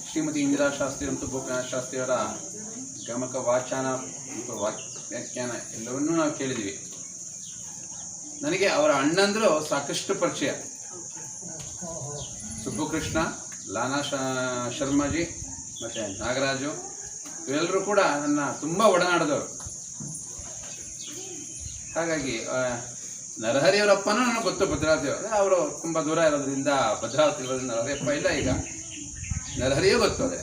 ಶ್ರೀಮತಿ ಇಂದಿರಾ ಶಾಸ್ತ್ರಿ ಮತ್ತು ಗೋಪಿನಾಥ ಶಾಸ್ತ್ರಿಯವರ ಗಮಕ ವಾಚನ ಮತ್ತು ವ್ಯಾಖ್ಯಾನ ಎಲ್ಲವನ್ನೂ ನಾವು ಕೇಳಿದ್ವಿ. ನನಗೆ ಅವರ ಅಣ್ಣಂದರು ಸಾಕಷ್ಟು ಪರಿಚಯ. ಸುಬ್ಬುಕೃಷ್ಣ, ಲಾನಾ ಶರ್ಮಾಜಿ ಮತ್ತು ನಾಗರಾಜು ಇವೆಲ್ಲರೂ ಕೂಡ ನನ್ನ ತುಂಬ ಒಡನಾಡಿದವರು. ಹಾಗಾಗಿ ನರಹರಿಯವರಪ್ಪನೂ ನನಗೆ ಗೊತ್ತು, ಭದ್ರಾವತಿ ಅವರು ತುಂಬ ದೂರ ಇರೋದ್ರಿಂದ, ಭದ್ರಾವತಿ ಇರೋದ್ರಿಂದ ನರಹರಿಯಪ್ಪ ಇಲ್ಲ. ಈಗ ನರಹರಿಯೂ ಗೊತ್ತು, ಅದೇ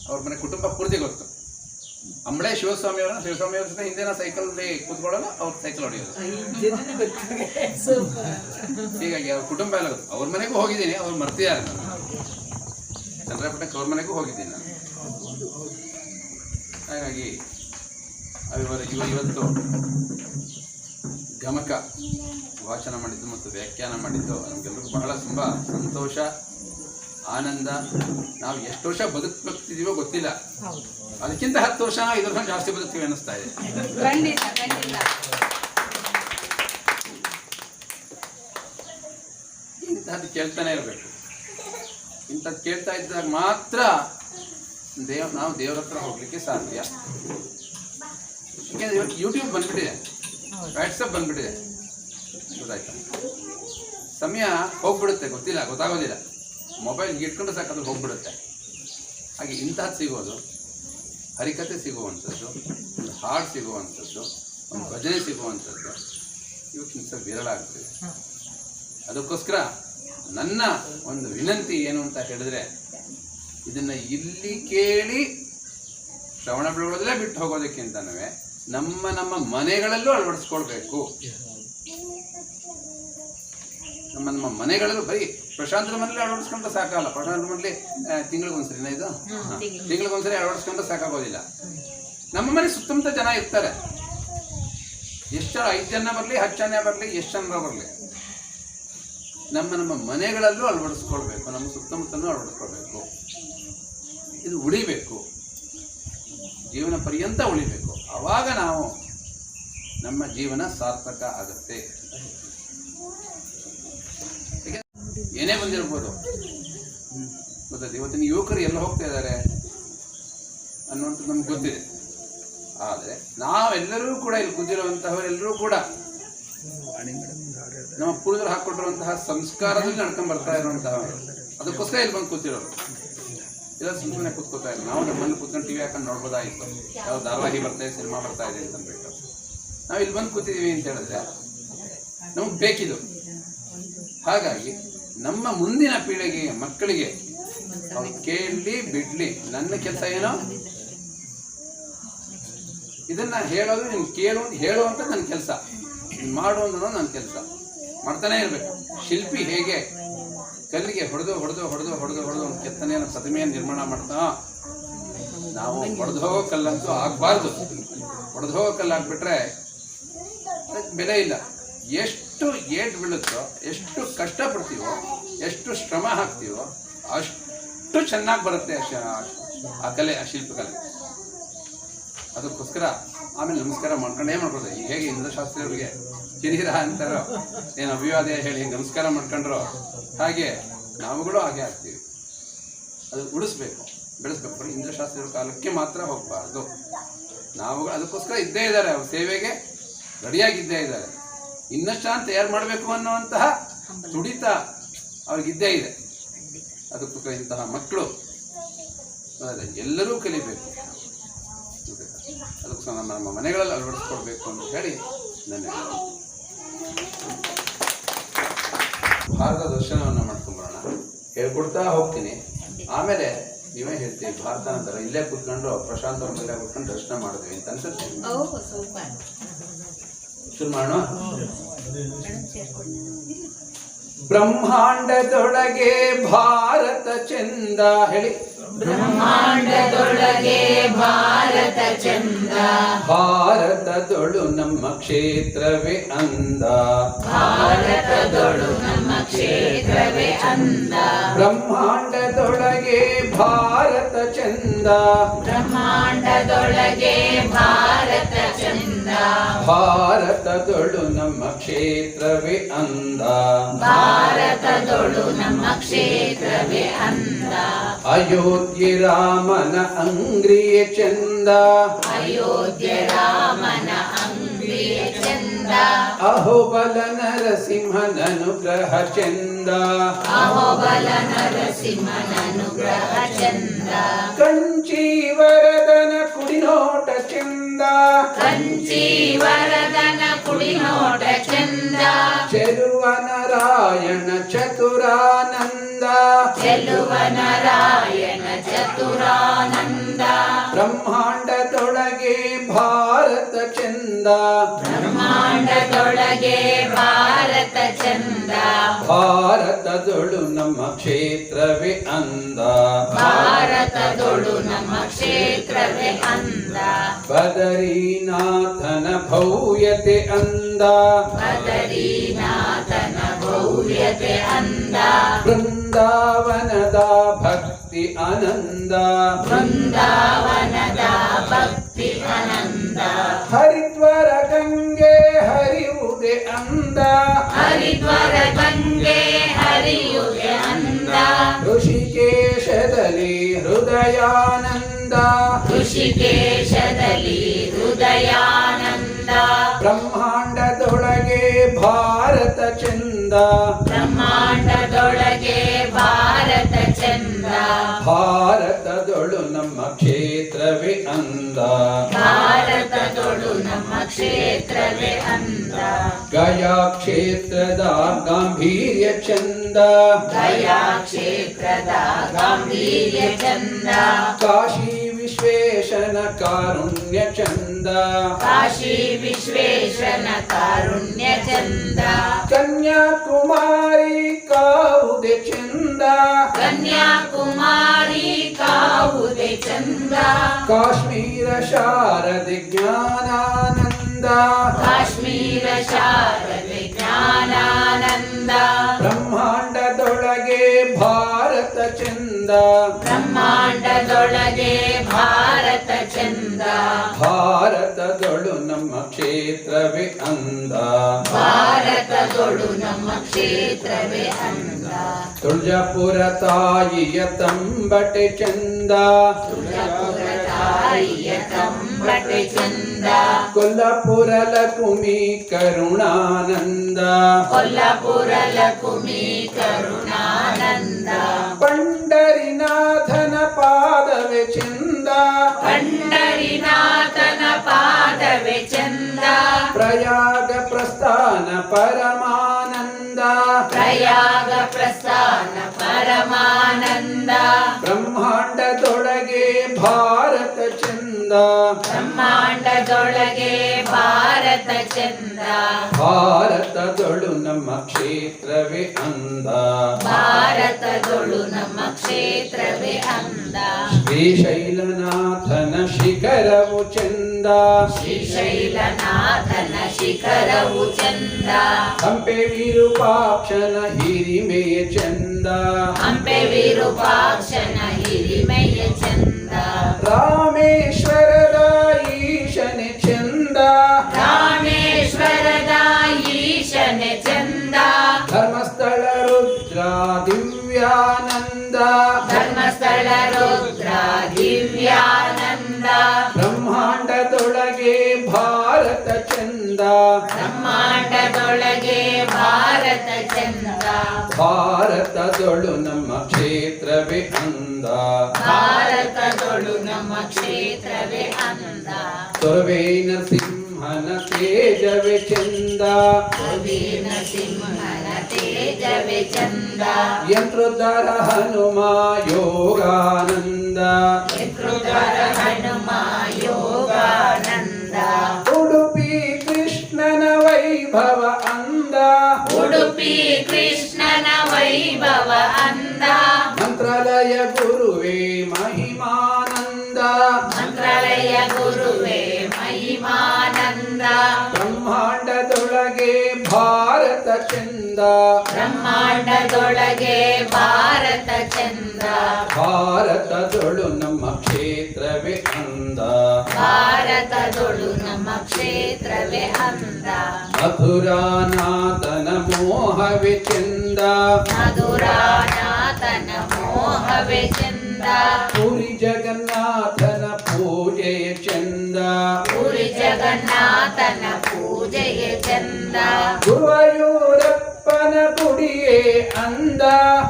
ಅವ್ರ ಮನೆ ಕುಟುಂಬ ಪೂರ್ತಿ ಗೊತ್ತು. ಅಂಬಳೆ ಶಿವಸ್ವಾಮಿಯವರ ಜೊತೆ ಹಿಂದಿನ ಸೈಕಲ್ಗೆ ಕೂತ್ಕೊಳ್ಳೋದು, ಅವ್ರ ಸೈಕಲ್ ಹೊಡೆಯೋದು. ಹೀಗಾಗಿ ಅವ್ರ ಕುಟುಂಬ ಎಲ್ಲ ಗೊತ್ತು. ಅವ್ರ ಮನೆಗೂ ಹೋಗಿದ್ದೀನಿ, ಅವ್ರು ಮರ್ತಿದ್ದಾರೆ. ನಾನು ಚಂದ್ರಪಟ್ಟಣಕ್ಕೆ ಅವ್ರ ಮನೆಗೂ ಹೋಗಿದ್ದೀನಿ ನಾನು. ಹಾಗಾಗಿ ಇವತ್ತು ಗಮಕ ವಾಚನ ಮಾಡಿದ್ದು ಮತ್ತು ವ್ಯಾಖ್ಯಾನ ಮಾಡಿದ್ದು ನಮಗೆಲ್ಲರಿಗೂ ಬಹಳ ತುಂಬ ಸಂತೋಷ, ಆನಂದ. ನಾವು ಎಷ್ಟು ವರ್ಷ ಬದುಕ್ತಿದೀವೋ ಗೊತ್ತಿಲ್ಲ, ಅದಕ್ಕಿಂತ 10 ವರ್ಷ 5 ವರ್ಷ ಜಾಸ್ತಿ ಬದುಕ್ತೀವಿ ಅನ್ನಿಸ್ತಾ ಇದೆ. ಇಂಥದ್ದು ಕೇಳ್ತಾನೆ ಇರಬೇಕು. ಇಂಥದ್ದು ಕೇಳ್ತಾ ಇದ್ದಾಗ ಮಾತ್ರ ನಾವು ದೇವ್ರ ಹತ್ರ ಹೋಗ್ಲಿಕ್ಕೆ ಸಾಧ್ಯ. ಯಾಕೆಂದ್ರೆ ಇವತ್ತು ಯೂಟ್ಯೂಬ್ ಬಂದ್ಬಿಟ್ಟಿದೆ, ವಾಟ್ಸಪ್ ಬಂದ್ಬಿಟ್ಟಿದೆ, ಗೊತ್ತಾಯ್ತಾ? ಸಮಯ ಹೋಗ್ಬಿಡುತ್ತೆ, ಗೊತ್ತಾಗೋದಿಲ್ಲ. ಮೊಬೈಲ್ ಇಟ್ಕೊಂಡು ಸಾಕದು ಹೋಗ್ಬಿಡುತ್ತೆ. ಹಾಗೆ ಇಂಥದ್ದು ಸಿಗೋದು, ಹರಿಕತೆ ಸಿಗುವಂಥದ್ದು, ಒಂದು ಹಾಡು ಸಿಗುವಂಥದ್ದು, ಒಂದು ಭಜನೆ ಸಿಗುವಂಥದ್ದು ಇವತ್ತಿನ ಸ್ವಲ್ಪ ವಿರಳ ಆಗ್ತದೆ. ಅದಕ್ಕೋಸ್ಕರ ನನ್ನ ಒಂದು ವಿನಂತಿ ಏನು ಅಂತ ಹೇಳಿದ್ರೆ, ಇದನ್ನು ಇಲ್ಲಿ ಕೇಳಿ ಶ್ರವಣ ಬೆಳಗೊಳದಲ್ಲೇ ಬಿಟ್ಟು ಹೋಗೋದಕ್ಕಿಂತನೂ ನಮ್ಮ ಮನೆಗಳಲ್ಲೂ ಅಳವಡಿಸ್ಕೊಳ್ಬೇಕು. ನಮ್ಮ ಮನೆಗಳಲ್ಲೂ ಬರೀ ಪ್ರಶಾಂತರ ಮನೇಲಿ ಅಳವಡಿಸ್ಕೊಂಡ್ರೆ ಸಾಕಲ್ಲ. ಪ್ರಶಾಂತರ ಮನೇಲಿ ತಿಂಗಳಿಗೊಂದ್ಸರಿನ ಇದು ತಿಂಗಳಿಗೊಂದ್ಸರಿ ಅಳವಡಿಸ್ಕೊಂಡ್ರೆ ಸಾಕಾಗೋದಿಲ್ಲ. ನಮ್ಮ ಮನೆ ಸುತ್ತಮುತ್ತ ಜನ ಇರ್ತಾರೆ. ಎಷ್ಟು ಜನ, 5 ಜನ ಬರಲಿ, 10 ಜನ ಬರಲಿ, ಎಷ್ಟು ಜನ ಬರಲಿ, ನಮ್ಮ ಮನೆಗಳಲ್ಲೂ ಅಳವಡಿಸ್ಕೊಳ್ಬೇಕು, ನಮ್ಮ ಸುತ್ತಮುತ್ತನೂ ಅಳವಡಿಸ್ಕೊಳ್ಬೇಕು. ಇದು ಉಳಿಬೇಕು, ಜೀವನ ಪರ್ಯಂತ ಉಳಿಬೇಕು. ಆವಾಗ ನಾವು ನಮ್ಮ ಜೀವನ ಸಾರ್ಥಕ ಆಗುತ್ತೆ. ಏನೇ ಬಂದಿರ್ಬೋದು, ಗೊತ್ತಾಯ್ತು. ಇವತ್ತಿನ ಯುವಕರು ಎಲ್ಲ ಹೋಗ್ತಾ ಇದ್ದಾರೆ ಅನ್ನುವಂಥದ್ದು ನಮ್ಗೆ ಗೊತ್ತಿದೆ. ಆದರೆ ನಾವೆಲ್ಲರೂ ಕೂಡ ಇಲ್ಲಿ ಕೂತಿರುವಂತಹವರೆಲ್ಲರೂ ಕೂಡ ನಮ್ಮ ಪೂರ್ವಜರು ಹಾಕೊಟ್ಟಿರುವಂತಹ ಸಂಸ್ಕಾರದಲ್ಲಿ ನಡ್ಕೊಂಡು ಬರ್ತಾ ಇರುವಂತಹವರು. ಅದಕ್ಕೋಸ್ಕರ ಇಲ್ಲಿ ಬಂದು ಕೂತಿರೋರು. ಇಲ್ಲ ಸುಮ್ಮನೆ ಕೂತ್ಕೋತಾ ಇಲ್ಲ. ನಾವು ನಮ್ಮಲ್ಲಿ ಕೂತ್ಕೊಂಡು ಟಿವಿ ಹಾಕೊಂಡು ನೋಡ್ಬೋದಾಗಿತ್ತು, ಯಾವ ಧಾರಾವಾಹಿ ಬರ್ತಾ ಇದೆ, ಸಿನಿಮಾ ಬರ್ತಾ ಇದೆ ಅಂತಂದ್ಬಿಟ್ಟು. ನಾವು ಇಲ್ಲಿ ಬಂದು ಕೂತಿದ್ದೀವಿ ಅಂತ ಹೇಳಿದ್ರೆ ನಮಗೆ ಬೇಕಿದು. ಹಾಗಾಗಿ ನಮ್ಮ ಮುಂದಿನ ಪೀಳಿಗೆ ಮಕ್ಕಳಿಗೆ ಅವ್ರು ಕೇಳಲಿ ಬಿಡ್ಲಿ, ನನ್ನ ಕೆಲಸ ಏನೋ ಇದನ್ನ ಹೇಳೋದು, ನೀನು ಹೇಳುವಂತ ನನ್ನ ಕೆಲಸ, ಮಾಡುವಂತ ನನ್ನ ಕೆಲಸ. ಮಾಡ್ತಾನೆ ಇರಬೇಕು. ಶಿಲ್ಪಿ ಹೇಗೆ ಕಲ್ಲಿಗೆ ಹೊಡೆದು ಒಂದು ಕೆತ್ತನೆಯನ್ನು, ಪ್ರತಿಮೆಯನ್ನು ನಿರ್ಮಾಣ ಮಾಡ್ತಾ, ನಾವು ಹೊಡೆದು ಹೋಗೋ ಕಲ್ಲಂತೂ ಆಗಬಾರ್ದು. ಹೊಡೆದು ಹೋಗೋ ಕಲ್ಲು ಆಗ್ಬಿಟ್ರೆ ಅದಕ್ಕೆ ಬೆಲೆ ಇಲ್ಲ. ಎಷ್ಟು ಏಟು ಬೀಳುತ್ತೋ, ಎಷ್ಟು ಕಷ್ಟಪಡ್ತೀವೋ, ಎಷ್ಟು ಶ್ರಮ ಹಾಕ್ತೀವೋ ಅಷ್ಟು ಚೆನ್ನಾಗಿ ಬರುತ್ತೆ ಆ ಕಲೆ, ಆ ಶಿಲ್ಪಕಲೆ. ಅದಕ್ಕೋಸ್ಕರ ಆಮೇಲೆ ನಮಸ್ಕಾರ ಮಾಡ್ಕೊಂಡೇ ಮಾಡ್ಬೋದು. ಈಗ ಹೇಗೆ ಇಂದ್ರಶಾಸ್ತ್ರಿಯವರಿಗೆ ಹಿರಿಯರ ಅಂತಾರೋ, ಏನು ಅಭಿವಾದಯ ಹೇಳಿ ನಮಸ್ಕಾರ ಮಾಡ್ಕೊಂಡ್ರೋ, ಹಾಗೆ ನಾವುಗಳು ಹಾಗೆ ಆಗ್ತೀವಿ. ಅದು ಉಳಿಸ್ಬೇಕು, ಬೆಳೆಸ್ಬೇಕು. ಇಂದ್ರಶಾಸ್ತ್ರಿಯವ್ರ ಕಾಲಕ್ಕೆ ಮಾತ್ರ ಹೋಗಬಾರ್ದು. ನಾವು ಅದಕ್ಕೋಸ್ಕರ ಇದ್ದೇ ಇದ್ದಾರೆ, ಅವ್ರ ಸೇವೆಗೆ ರೆಡಿಯಾಗಿದ್ದೇ ಇದ್ದಾರೆ. ಇನ್ನಷ್ಟು ತಯಾರು ಮಾಡಬೇಕು ಅನ್ನುವಂತಹ ತುಡಿತ ಅವ್ರಿಗಿದ್ದೇ ಇದೆ. ಅದಕ್ಕೋಸ್ಕರ ಇಂತಹ ಮಕ್ಕಳು ಎಲ್ಲರೂ ಕಲಿಬೇಕು. ಅದಕ್ಕೋಸ್ಕರ ನಮ್ಮ ಮನೆಗಳಲ್ಲಿ ಅಳವಡಿಸ್ಕೊಳ್ಬೇಕು ಅಂತ ಹೇಳಿ ನನ್ನ ಭಾರತ ದರ್ಶನವನ್ನು ಮಾಡ್ಕೊಂಡ್ಬರೋಣ. ಹೇಳ್ಕೊಡ್ತಾ ಹೋಗ್ತೀನಿ, ಆಮೇಲೆ ನೀವೇ ಹೇಳ್ತೀವಿ. ಭಾರತ ನಂತರ ಇಲ್ಲೇ ಕೂತ್ಕೊಂಡು ಪ್ರಶಾಂತ ಮನೆಯಲ್ಲೇ ಕೂತ್ಕೊಂಡು ದರ್ಶನ ಮಾಡಿದ್ವಿ ಅಂತ ಅನ್ಸುತ್ತೆ. ಶುರು ಮಾಡೋಣ. ಬ್ರಹ್ಮಾಂಡದೊಳಗೆ ಭಾರತ ಚಂದ ಹೇಳಿ. ಬ್ರಹ್ಮಾಂಡದೊಳಗೆ ಭಾರತ ಚಂದ, ಭಾರತದೊಳು ನಮ್ಮ ಕ್ಷೇತ್ರವೇ ಅಂದ. ಭಾರತದೊಳು ನಮ್ಮ ಕ್ಷೇತ್ರವೇ ಅಂದ. ಬ್ರಹ್ಮಾಂಡದೊಳಗೆ ಭಾರತ ಚಂದ, ಬ್ರಹ್ಮಾಂಡದೊಳಗೆ ಭಾರತ ಚಂದ, ಭಾರತದೊಳು ನಮ್ಮ ಕ್ಷೇತ್ರವೇ ಅಂದ. ಭಾರತದೊಳು ನಮ್ಮ ಕ್ಷೇತ್ರವೇ ಅಂದ. ಅಯೋಧ್ಯೆ ರಾಮನ ಅಂಗ್ರಿಯ ಚಂದ, ಅಯೋಧ್ಯೆ ರಾಮನ ಅಂಗ್ರಿಯ ಚಂದ, ಅಹೋಬಲ ನರಸಿಂಹನನುಗ್ರಹ ಚಂದ, ಅಹೋಬಲ ನರಸಿಂಹನನುಗ್ರಹ ಚಂದ, ಕಂಚಿ ವರದನ ಕುಡಿನೋಟ ಚಂದ, ಕಂಚಿ ವರದನ ಕುಡಿನೋಟ ಚಂದ, ಚೆಲುವ ನಾರಾಯಣ ಚತುರಾನಂದ, ಚೆಲುವ ನಾರಾಯಣ ಚತುರಾನಂದ, ಬ್ರಹ್ಮಾಂಡದೊಳಗೆ ಭಾರತ ಚಂದ, ಬ್ರಹ್ಮಾಂಡದೊಳಗೆ ಭಾರತ ಚಂದ, ಭಾರತದೊಳು ನಮ್ಮ ಕ್ಷೇತ್ರವೇ ಅಂದ, ಭಾರತದೊಳು ನಮ್ಮ ಕ್ಷೇತ್ರವೇ ಅಂದ, ಬದರೀನಾಥನ ಭವ್ಯತೆ ಅಂದ, ಬದರೀನಾಥನ ಭವ್ಯತೆ ಅಂದ, ಬೃಂದಾವನದ ಭಕ್ತಿ ಆನಂದ, ಬೃಂದಾವನದ ಭಕ್ತಿ ಆನಂದ, ಹರಿದ್ವಾರ ಗಂಗೆ ಹರಿಯುವುದೇ ಅಂದ, ಹರಿದ್ವಾರ ಗಂಗೆ ಹರಿಯುವೆ ಅಂದ, ಋಷಿಕೇಶದಲ್ಲಿ ಹೃದಯಾನಂದ, ಋಷಿಕೇಶದಲ್ಲಿ ಹೃದಯಾನಂದ, ಬ್ರಹ್ಮಾಂಡದೊಳಗೆ ಭಾರತ ಚಂದ, ಬ್ರಹ್ಮಾಂಡದೊಳಗೆ ಭಾರತ ಚಂದ, ಭಾರತದೊಳು ನಮ್ಮ ಕ್ಷೇತ್ರವೇ ಅಂದ, ಭಾರತದೊಳು ನಮ್ಮ ಕ್ಷೇತ್ರವೇ ಅಂದ, ಗಯಾ ಕ್ಷೇತ್ರದ ಗಾಂಭೀರ್ಯ ಚಂದ, ಗಯಾ ಕ್ಷೇತ್ರದ ಗಾಂಭೀರ್ಯ ಚಂದ, ಕಾಶಿ ವಿಶ್ವೇಶನ ಕಾರುಣ್ಯ ಚಂದ, ಕಾಶಿ ವಿಶ್ವೇಶನ ಕಾರುಣ್ಯ ಚಂದ, ಕನ್ಯಾಕುಮಾರಿ ಕಾವುದೆ ಚಂದ, ಕನ್ಯಾಕುಮಾರಿ ಕಾವುದೆ ಚಂದ, ಕಾಶ್ಮೀರ ಶಾರದೆ ಜ್ಞಾನಾನಂದ, ಕಾಶ್ಮೀರ ಶಾರದೆ ಜ್ಞಾನಾನಂದ, ಬ್ರಹ್ಮಾಂಡದೊಳಗೆ ಭಾರತ ಚಂದ, ಬ್ರಹ್ಮಾಂಡದೊಳಗೆ ಭಾರತ ಚಂದ, ಭಾರತದೊಳು ನಮ್ಮ ಕ್ಷೇತ್ರವೇ ಅಂದ, ಭಾರತದೊಳು ನಮ್ಮ ಕ್ಷೇತ್ರವೇ ಅಂದ, ತುಳಜಾಪುರ ತಾಯಿಯ ತಂಬಟೆ ಚಂದ, ತುಳಜಾಪುರ ತಾಯಿಯ ತಂಬಟೆ ಚಂದ, ಕೊಲ್ಲಾಪುರ ಲಕುಮಿ ಕರುಣಾನಂದ, ಕೊಲ್ಲಾಪುರ ಲಕುಮಿ ಕರುಣಾನಂದ, ಪಂಡರಿನಾಥನ ಪಾದವೇ ಚಂದ, ಪಂಡರಿನಾಥನ ಪಾದವೇ ಚಂದ, ಪ್ರಯಾಗ ಪ್ರಸ್ಥಾನ ಪರಮಾನಂದ, ಪ್ರಯಾಗ ಪ್ರಸ್ಥಾನ ಪರಮಾನಂದ, ಬ್ರಹ್ಮಾಂಡದೊಳಗೆ ಭಾರತ ಚಂದ, ಬ್ರಹ್ಮಾಂಡದೊಳಗೆ ಭಾರತ ಚಂದ, ಭಾರತದೊಳು ನಮ್ಮ ಕ್ಷೇತ್ರವೇ ಅಂದ, ಭಾರತದೊಳು ನಮ್ಮ ಕ್ಷೇತ್ರವೇ ಅಂದ, ಶ್ರೀಶೈಲನಾಥನ ಶಿಖರವು ಚಂದ, ಶ್ರೀಶೈಲನಾಥನ ಶಿಖರವು ಚಂದ, ಹಂಪೆ ವಿರೂಪಾಕ್ಷನ ಹಿರಿಮೆಯ ಚಂದ, ಹಂಪೆ ವಿರೂಪಾಕ್ಷನ ಹಿರಿಮೆಯ ಚಂದ, ರಾಮೇಶ್ವರದ ಈಶನೆ ಚಂದ, ರಾಮೇಶ್ವರದ ಈಶನೆ ಚಂದ, ಧರ್ಮಸ್ಥಳ ರುದ್ರ ದಿವ್ಯಾನಂದ, ಧರ್ಮಸ್ಥಳ ರುದ್ರ ದಿವ್ಯಾನಂದ, ಬ್ರಹ್ಮಾಂಡದೊಳಗೆ ಭಾರತ ಚಂದ, ಬ್ರಹ್ಮಾಂಡದೊಳಗೆ ಭಾರತ ಚಂದ, ಭಾರತದೊಳು ನಮ್ಮ ಕ್ಷೇತ್ರವೇ ಅಂದ, ಭಾರತದೊಳು ನಮ್ಮ ಕ್ಷೇತ್ರವೇ ಅಂದ, ತೊರವೆ ನರಸಿಂಹನ ತೇಜವೇ ಚಂದ, ಕವೀನ ಸಿಂಹನ ತೇಜವೇ ಚಂದ, ಯಂತ್ರೋದ್ಧಾರ ಹನುಮ ಯೋಗಾನಂದ, ಯಕೃತರ ಹನುಮ ಯೋಗಾನಂದ, ಉಡುಪಿ ಕೃಷ್ಣನ ವೈಭವ ಅಂದ, ಉಡುಪಿ ಕೃಷ್ಣನ ವೈಭವ ಅಂದ, ಮಂತ್ರಾಲಯ ಗುರುವೇ ಮಹಿಮಾನಂದ, ಮಂತ್ರಾಲಯ ಗುರುವೇ ಮಹಿಮಾನಂದ, ಬ್ರಹ್ಮಾಂಡದೊಳಗೆ ಭಾರತ ಚಂದ, ಬ್ರಹ್ಮಾಂಡದೊಳಗೆ ಭಾರತ ಚಂದ, ಭಾರತದೊಳು ನಮ್ಮ ಕ್ಷೇತ್ರವೇ ಅಂದ, ಭಾರತದೊಳು ನಮ್ಮ ಕ್ಷೇತ್ರವೇ ಅಂದ, ಮಧುರಾನಾಥನ ಮೋಹವೇ ಚಂದ, ಮಧುರಾನಾಥನ ಮೋಹವೇ ಚಂದ, ಪುರಿ ಜಗನ್ನಾಥನ ಪೂಜೆಯ ಚಂದ ಪುರಿ ಜಗನ್ನಾಥನ ಪೂಜೆಗೆ ಚಂದ ಗುರುವಾಯೂರಪ್ಪನ ಗುಡಿಯೇ ಅಂದ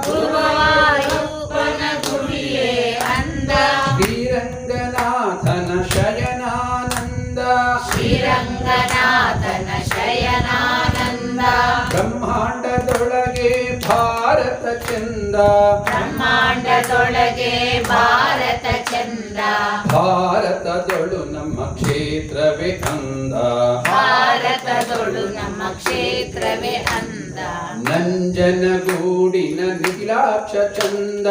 ಗುರುವಾಯೂರಪ್ಪನ ಗುಡಿಯೇ ಅಂದ ಶ್ರೀರಂಗನಾಥನ ಶಯನಾನಂದ ಶ್ರೀರಂಗನಾಥನ ಶಯನಾನಂದ ಬ್ರಹ್ಮಾಂಡದೊಳಗೆ ಭಾರತ ಚಂದ ಬ್ರಹ್ಮಾಂಡದೊಳಗೆ ಭಾರತ ಚಂದ ಭಾರತದೊಳು ನಮ್ಮ ಕ್ಷೇತ್ರವೇ ಅಂದ ಭಾರತದೊಳು ನಮ್ಮ ಕ್ಷೇತ್ರವೇ ಅಂದ ನಂಜನಗೂಡಿನ ನಿಖಿಲಾಕ್ಷ ಚಂದ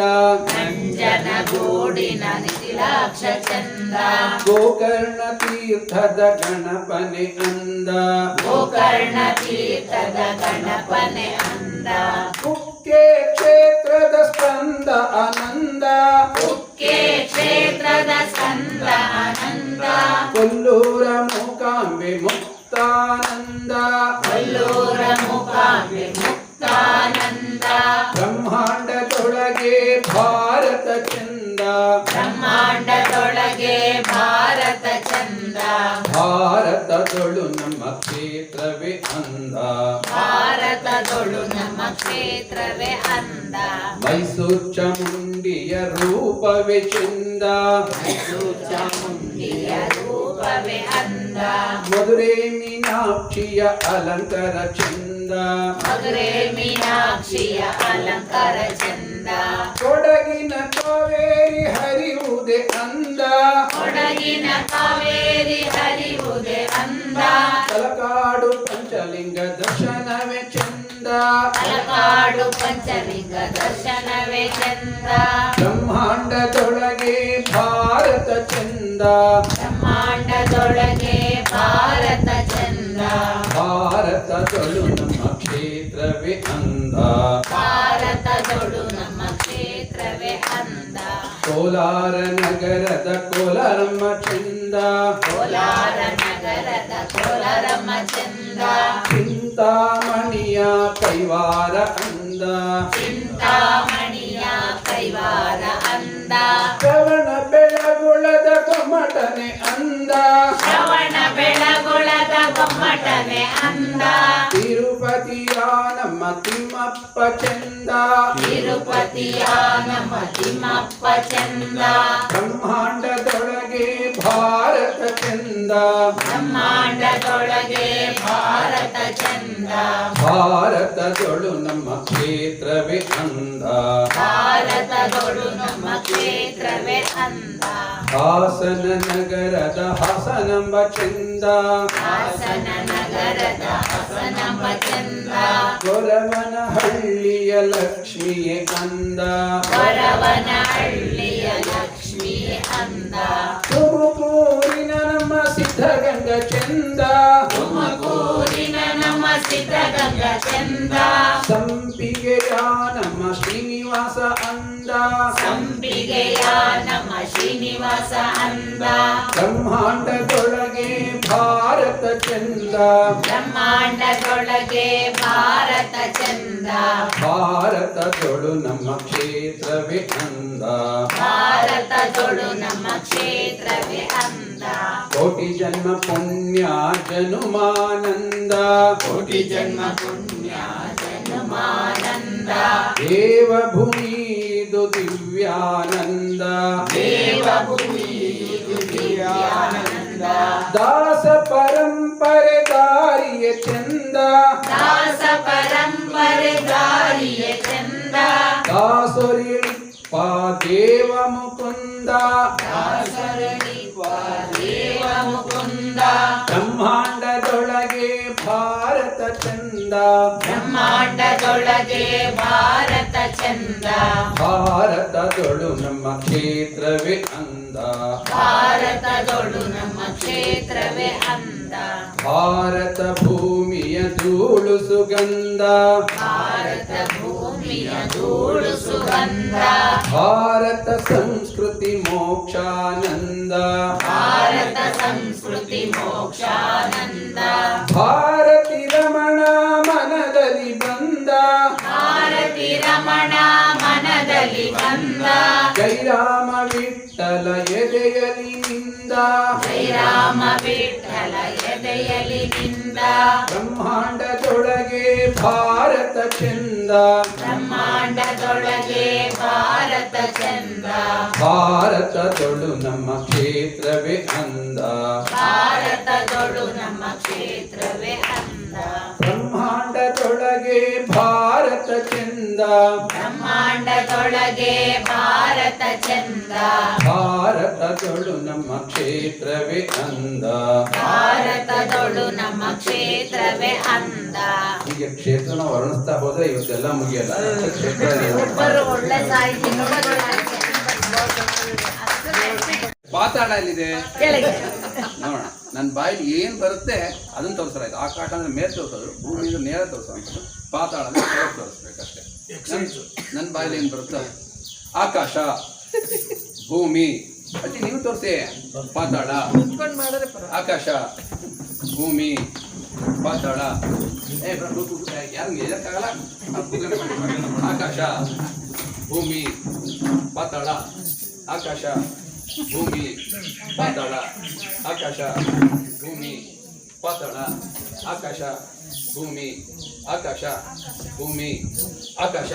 ನಂಜನಗೂಡಿನ ನಿಖಿಲಾಕ್ಷ ಚಂದ ಗೋಕರ್ಣ ತೀರ್ಥದ ಗಣಪನೆ ಅಂದ ಗೋಕರ್ಣ ತೀರ್ಥದ ಗಣಪನೆ ಅಂದ ಕುಕ್ಕೆ ಕ್ಷೇತ್ರದ ಸ್ಕಂದ ಆನಂದ ಕುಕ್ಕೆ ಕ್ಷೇತ್ರದ ಸ್ಕಂದ ಆನಂದ ಕೊಲ್ಲೂರ ಮೂಕಾಂಬೆ ಮುಕ್ತಾನಂದ ಕೊಲ್ಲೂರ ಮೂಕಾಂಬೆ ಮುಕ್ತಾನಂದ ಬ್ರಹ್ಮಾಂಡದೊಳಗೆ ಭಾರತ ಚಂದ ಬ್ರಹ್ಮಾಂಡದೊಳಗೆ ಭಾರತ ಚಂದ ಭಾರತದೊಳು ನಮ್ಮ ಕ್ಷೇತ್ರವೇ ಅಂದ ಭಾರತದೊಳು ನಮ್ಮ ಕ್ಷೇತ್ರವೇ ಅಂದ ಮೈಸೂರು ಚಾಮುಂಡಿಯ ರೂಪವೇ ಚಂದ ಮೈಸೂರು ಚಾಮುಂಡಿಯ ರೂಪವೇ ಅಂದ ಮಧುರೆ ಮೀನಾಕ್ಷಿಯ ಅಲಂಕಾರ ಚಂದ ಮಧುರೆ ಮೀನಾಕ್ಷಿಯ ಅಲಂಕಾರ ಚಂದ ಕೊಡಗಿನ ಕಾವೇರಿ ಹರಿಯುವುದೇ ಅಂದ ಕೊಡಗಿನ ಕಾವೇರಿ ಹರಿಯುವುದೇ ಅಂದ ತಲಕಾಡು ಪಂಚಲಿಂಗ ದರ್ಶನವೇ ಚಂದ ತಲಕಾಡು ಪಂಚಲಿಂಗ ದರ್ಶನವೇ ಚಂದ ಬ್ರಹ್ಮಾಂಡದೊಳಗೆ ಭಾರತ ಚಂದ ಬ್ರಹ್ಮಾಂಡದೊಳಗೆ ಭಾರತ ಚಂದ ಭಾರತದೊಳು ನಮ್ಮ ಕ್ಷೇತ್ರವೇ ಅಂದ ಭಾರತದೊಳು ನಮ್ಮ ಕ್ಷೇತ್ರವೇ ಅಂದ ಕೋಲಾರ ನಗರದ ಕೋಲಾರಮ್ಮ ಚಂದ ಕೋಲಾರ ನಗರದ ಕೋಲಾರಮ್ಮ ಚಂದ ಚಿಂತಾಮಣಿಯ ಕೈವಾರ ಅಂದ ಚಿಂತಾಮಣಿಯ ಕೈವಾರ ಅಂದ ಶ್ರವಣ ಬೆಳಗುಳದ ಗೊಮ್ಮಟನೆ ಅಂದ ಶ್ರವಣ ಬೆಳಗೊಳದ ಗೊಮ್ಮಟನೆ ಅಂದ ತಿರುಪತಿಯ ನಮ್ಮ ತಿಮ್ಮಪ್ಪ ಚಂದ ತಿರುಪತಿಯ ನಮ್ಮ ತಿಮ್ಮಪ್ಪ ಚಂದ ಬ್ರಹ್ಮಾಂಡದೊಳಗೆ ಭಾರತ ಚಂದ ಬ್ರಹ್ಮಾಂಡದೊಳಗೆ ಭಾರತ ಚಂದ ಭಾರತದೊಳು ನಮ್ಮ ಕ್ಷೇತ್ರವೇ ಅಂದ ಭಾರತದೊಳು ನಮ್ಮ ಕ್ಷೇತ್ರವೇ ಅಂದ ಹಾಸನ ನಗರದ ಹಾಸನಂಬ ಚಂದ ಹಾಸನ ನಗರದ ಹಾಸನಂಬ ಚಂದ ಗೊರವನಹಳ್ಳಿಯ ಲಕ್ಷ್ಮಿಯೇ ಅಂದ ವರವನಹಳ್ಳಿಯ ಲಕ್ಷ್ಮೀ ಅಂದ ತುಮಕೂರಿನ ನಮ್ಮ ಸಿದ್ಧಗಂಗ ಚಂದ ತುಮಕೂರಿನ ನಮ್ಮ ಸಿದ್ಧಗಂಗ ಚಂದ ಸಂಪಿಗೆಯ ನಮ್ಮ ಶ್ರೀನಿವಾಸ ಅಂದ ಸಂಪಿಗೆಯ ನಮ್ಮ ಶ್ರೀನಿವಾಸ ಅಂದ ಬ್ರಹ್ಮಾಂಡದೊಳಗೆ ಭಾರತ ಚಂದ ಬ್ರಹ್ಮಾಂಡದೊಳಗೆ ಭಾರತ ಚಂದ ಭಾರತದೊಳು ನಮ್ಮ ಕ್ಷೇತ್ರವೇ ಅಂದ ಭಾರತದೊಳು ನಮ್ಮ ಕ್ಷೇತ್ರವೇ ಅಂದ ಕೋಟಿ ಜನ್ಮ ಪುಣ್ಯ ಜನುಮಾನಂದ ಕೋಟಿ ಜನ್ಮ ಪುಣ್ಯ ಜನ್ಮಾನಂದ ದೇವಭೂಮಿದು ದಿವ್ಯಾನಂದ ದೇವಭೂಮಿ ದಿವ್ಯಾನಂದ ದಾಸ ಪರಂಪರೆ ದಾರಿಯ ಚಂದ ದಾಸ ಪರಂಪರೆ ದಾರಿಯ ಚಂದ ದಾಸೊರಿಳಿಪ್ಪ ದೇವ ಮುಕುಂದ ದಾಸರಳಿಪ ದೇವ ಮುಕುಂದ ಬ್ರಹ್ಮಾಂಡದೊಳಗೆ ಭಾರತ ಚಂದ ಬ್ರಹ್ಮಾಂಡದೊಳಗೆ ಭಾರತ ಚಂದ ಭಾರತದೊಳು ನಮ್ಮ ಕ್ಷೇತ್ರವೇ ಅಂದ ಭಾರತದೊಳು ನಮ್ಮ ಕ್ಷೇತ್ರವೇ ಅಂದ ಭಾರತ ಭೂಮಿಯ ಧೂಳು ಸುಗಂಧ ಭಾರತ ಭೂಮಿಯ ಧೂಳು ಸುಗಂಧ ಭಾರತ ಸಂಸ್ಕೃತಿ ಮೋಕ್ಷಾನಂದ ಭಾರತ ಸಂಸ್ಕೃತಿ ಮೋಕ್ಷಾನಂದ ಭಾರತಿ ರಮಣ ಮನದಲ್ಲಿ ಬಂದ ಭಾರತಿ ರಮಣ ಮನದಲ್ಲಿ ಎದೆಯಲಿ ಬಂದ ಜೈ ರಾಮ ವಿಠಲ ಎದೆಯಲಿ ನಿಂದ ಜೈ ರಾಮ ವಿಠಲ ಎದೆಯಲಿ ನಿಂದ ಬ್ರಹ್ಮಾಂಡದೊಳಗೆ ಭಾರತ ಚಂದ ಬ್ರಹ್ಮಾಂಡದೊಳಗೆ ಭಾರತ ಚಂದ ಭಾರತದೊಳು ನಮ್ಮ ಕ್ಷೇತ್ರವೇ ಅಂದ ಭಾರತದೊಳು ನಮ್ಮ ಕ್ಷೇತ್ರವೇ ಅಂದ ಬ್ರಹ್ಮಾಂಡದೊಳಗೆ ಭಾರತ ಚಂದ ಬ್ರಹ್ಮಾಂಡದೊಳಗೆ ಭಾರತ ಚಂದ ಭಾರತದೊಳು ನಮ್ಮ ಕ್ಷೇತ್ರವೇ ಅಂದ ಭಾರತದೊಳು ನಮ್ಮ ಕ್ಷೇತ್ರವೇ ಅಂದ. ಹೀಗೆ ಕ್ಷೇತ್ರನ ವರ್ಣಿಸ್ತಾ ಹೋದ್ರೆ ಇವತ್ತೆಲ್ಲ ಮುಗಿಯಲ್ಲ. ಕ್ಷೇತ್ರ ಒಬ್ಬರು ಒಳ್ಳೆ ಸಾಹಿತಿ ಪಾತಾಳ ಎಲ್ಲಿದೆ ಕೆಳಗೆ ನೋಡೋಣ. ನನ್ನ ಬಾಯಲ್ಲಿ ಏನ್ ಬರುತ್ತೆ ಅದನ್ನ ತೋರಿಸ್ರಾಯ್ತು. ಆಕಾಶ ಅಂದ್ರೆ ಮೇಲೆ ತೋರಿಸೋದು, ಭೂಮಿ ಅಂದ್ರೆ ನೇರ ತೋರಿಸೋದು, ಪಾತಾಳ ಅಂದ್ರೆ ಕೆಳಗೆ ತೋರಿಸ್ಬೇಕಷ್ಟೇ. ನನ್ನ ಬಾಯಲ್ಲಿ ಏನ್ ಬರುತ್ತೆ? ಆಕಾಶ, ಭೂಮಿ, ಅಜ್ಜಿ ನೀವು ತೋರಿಸಿ. ಪಾತಾಳ, ಆಕಾಶ, ಭೂಮಿ, ಪಾತಾಳ. ಯಾರು ಹೇಳಕ್ಕಾಗಲ್ಲ. ಆಕಾಶ, ಭೂಮಿ, ಪಾತಾಳ, ಆಕಾಶ, ಭೂಮಿ, ಪಾತಾಳ, ಆಕಾಶ, ಭೂಮಿ, ಪಾತಾಳ, ಆಕಾಶ, ಭೂಮಿ, ಆಕಾಶ, ಭೂಮಿ, ಆಕಾಶ.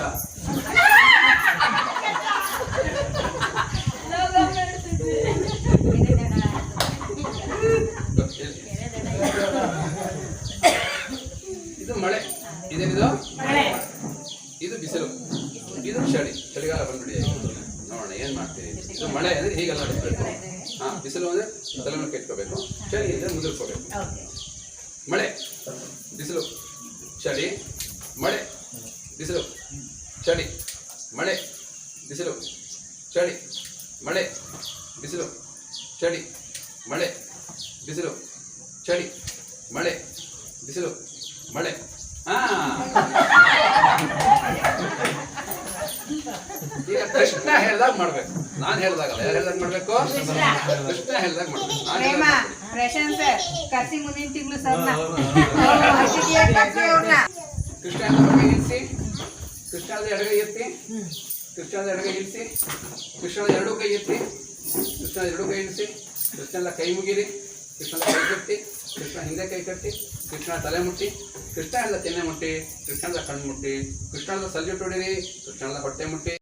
ಇದು ಮಳೆ, ಇದೇನಿದು ಇದು ಬಿಸಿಲು, ಇದು ಚಳಿಗಾಲ ಬಂದ್ಬಿಡಿ. ನೋಡೋಣ ಏನ್ ಮಾಡ್ತೀವಿ. ಇದು ಮಳೆ ಅಂದ್ರೆ ಹೀಗೆಲ್ಲ ನಡೆಸಬೇಕು. ಬಿಸಿಲು ಅಂದ್ರೆ ತಲೆ ಮೇಲೆ ಕೆಟ್ಕೋಬೇಕು, ಚಳಿ ಅಂದ್ರೆ ಮುದುರ್ಕೋಬೇಕು. ಮಳೆ, ಬಿಸಿಲು, ಚಳಿ, ಮಳೆ, ಬಿಸಿಲು, ಚಳಿ, ಮಳೆ, ಬಿಸಿಲು, ಚಳಿ, ಮಳೆ, ಬಿಸಿಲು, ಚಳಿ, ಮಳೆ, ಬಿಸಿಲು, ಚಳಿ, ಮಳೆ, ಬಿಸಿಲು, ಮಳೆ. ಈಗ ಕೃಷ್ಣ ಹೇಳ್ದಾಗ ಮಾಡ್ಬೇಕು, ನಾನು ಹೇಳ್ದಾಗಲ್ಲ. ಯಾರು ಹೇಳ್ದಾಗ ಮಾಡ್ಬೇಕು? ಕೃಷ್ಣ ಹೇಳ್ದಾಗ ಮಾಡ್ಬೇಕು. ಕೃಷ್ಣ ಬಗ್ಗೆ ಇರಿಸಿ, ಕೃಷ್ಣದ ಎಡಗೈ ಎತ್ತಿ, ಕೃಷ್ಣದ ಎಡಗೈ ಇರಿಸಿ, ಕೃಷ್ಣದ ಎರಡೂ ಕೈ ಎತ್ತಿ, ಕೃಷ್ಣದ ಎರಡೂ ಕೈ ಇರಿಸಿ, ಕೃಷ್ಣನ ಕೈ ಮುಗಿರಿ, ಕೃಷ್ಣನ ಕೈ ಕಟ್ಟಿ, ಕೃಷ್ಣ ಹಿಂದೆ ಕೈ ಕಟ್ಟಿ, ಕೃಷ್ಣ ತಲೆ ಮುಟ್ಟಿ, ಕೃಷ್ಣ ಎಲ್ಲ ತೆನ್ನೆ ಮುಟ್ಟಿ, ಕೃಷ್ಣದ ಕಣ್ಣು ಮುಟ್ಟಿ, ಕೃಷ್ಣದ ಸಲ್ಯೂಟ್ ಹೊಡಿರಿ, ಕೃಷ್ಣದ ಹೊಟ್ಟೆ ಮುಟ್ಟಿ.